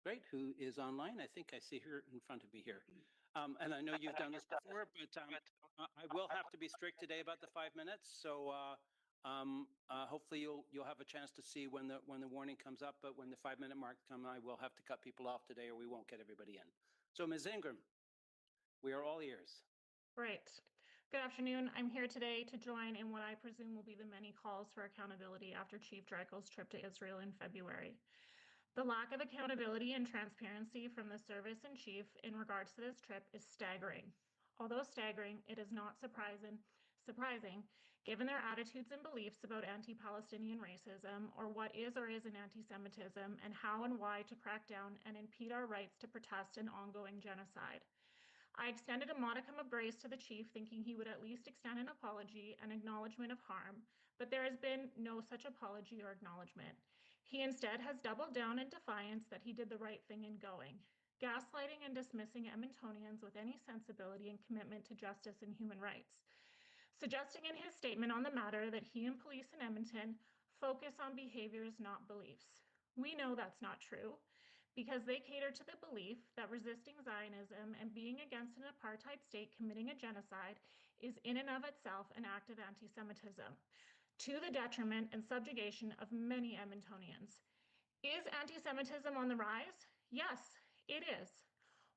Great. Who is online? I think I see her in front of me here. And I know you've done this before, but I will have to be strict today about the 5 minutes. So hopefully you'll have a chance to see when the warning comes up. But when the 5 minute mark comes, I will have to cut people off today, or we won't get everybody in. So Ms. Ingram, we are all ears. Right. Good afternoon. I'm here today to join in what I presume will be the many calls for accountability after Chief Driechel's trip to Israel in February. The lack of accountability and transparency from the service in chief in regards to this trip is staggering. Although staggering, it is not surprising given their attitudes and beliefs about anti-Palestinian racism, or what is or isn't anti-Semitism, and how and why to crack down and impede our rights to protest an ongoing genocide. I extended a modicum of grace to the chief, thinking he would at least extend an apology and acknowledgement of harm, but there has been no such apology or acknowledgement. He instead has doubled down in defiance that he did the right thing in going, gaslighting and dismissing Edmontonians with any sensibility and commitment to justice and human rights, suggesting in his statement on the matter that he and police in Edmonton focus on behaviors, not beliefs. We know that's not true, because they cater to the belief that resisting Zionism and being against an apartheid state committing a genocide is in and of itself an act of anti-Semitism, to the detriment and subjugation of many Edmontonians. Is anti-Semitism on the rise? Yes, it is.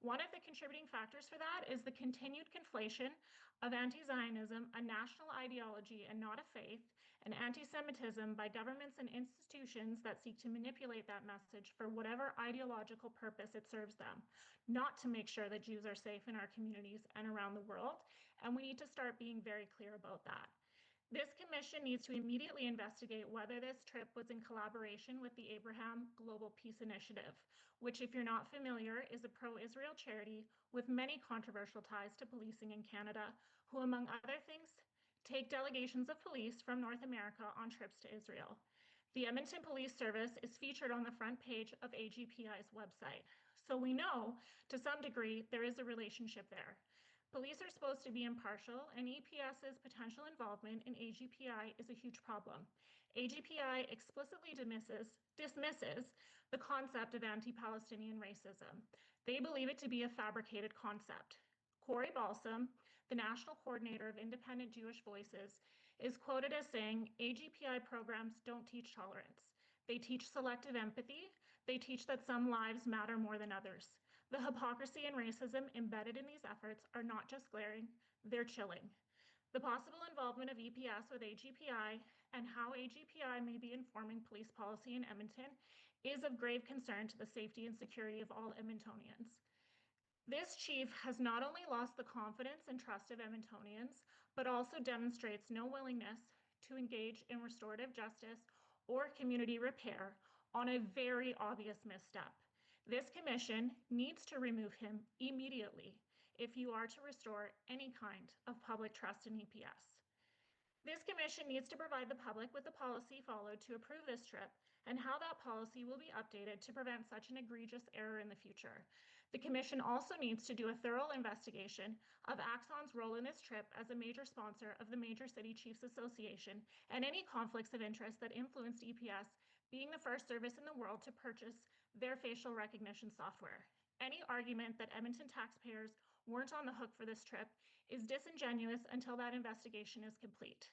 One of the contributing factors for that is the continued conflation of anti-Zionism, a national ideology and not a faith, and anti-Semitism by governments and institutions that seek to manipulate that message for whatever ideological purpose it serves them, not to make sure that Jews are safe in our communities and around the world, and we need to start being very clear about that. This commission needs to immediately investigate whether this trip was in collaboration with the Abraham Global Peace Initiative, which, if you're not familiar, is a pro-Israel charity with many controversial ties to policing in Canada, who, among other things, take delegations of police from North America on trips to Israel. The Edmonton Police Service is featured on the front page of AGPI's website. So we know, to some degree, there is a relationship there. Police are supposed to be impartial, and EPS's potential involvement in AGPI is a huge problem. AGPI explicitly dismisses the concept of anti-Palestinian racism. They believe it to be a fabricated concept. Corey Balsam, the National Coordinator of Independent Jewish Voices, is quoted as saying, AGPI programs don't teach tolerance. They teach selective empathy. They teach that some lives matter more than others. The hypocrisy and racism embedded in these efforts are not just glaring, they're chilling. The possible involvement of EPS with AGPI and how AGPI may be informing police policy in Edmonton is of grave concern to the safety and security of all Edmontonians. This chief has not only lost the confidence and trust of Edmontonians, but also demonstrates no willingness to engage in restorative justice or community repair on a very obvious misstep. This commission needs to remove him immediately if you are to restore any kind of public trust in EPS. This commission needs to provide the public with the policy followed to approve this trip and how that policy will be updated to prevent such an egregious error in the future. The commission also needs to do a thorough investigation of Axon's role in this trip as a major sponsor of the Major City Chiefs Association and any conflicts of interest that influenced EPS being the first service in the world to purchase their facial recognition software. Any argument that Edmonton taxpayers weren't on the hook for this trip is disingenuous until that investigation is complete.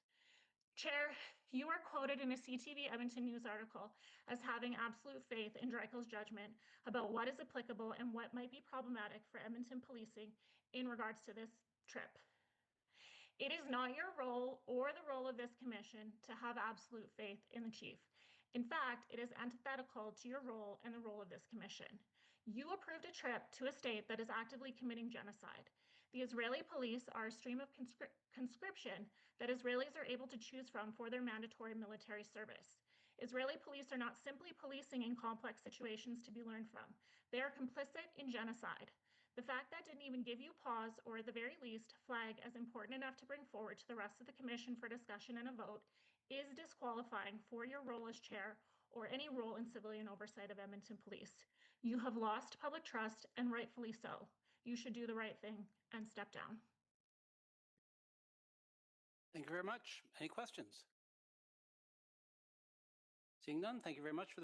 Chair, you are quoted in a CTV Edmonton News article as having absolute faith in Driechel's judgment about what is applicable and what might be problematic for Edmonton policing in regards to this trip. It is not your role or the role of this commission to have absolute faith in the chief. In fact, it is antithetical to your role and the role of this commission. You approved a trip to a state that is actively committing genocide. The Israeli police are a stream of conscription that Israelis are able to choose from for their mandatory military service. Israeli police are not simply policing in complex situations to be learned from. They are complicit in genocide. The fact that didn't even give you pause, or at the very least, flag as important enough to bring forward to the rest of the commission for discussion and a vote is disqualifying for your role as chair or any role in civilian oversight of Edmonton Police. You have lost public trust, and rightfully so. You should do the right thing and step down. Thank you very much. Any questions? Seeing none, thank you very much for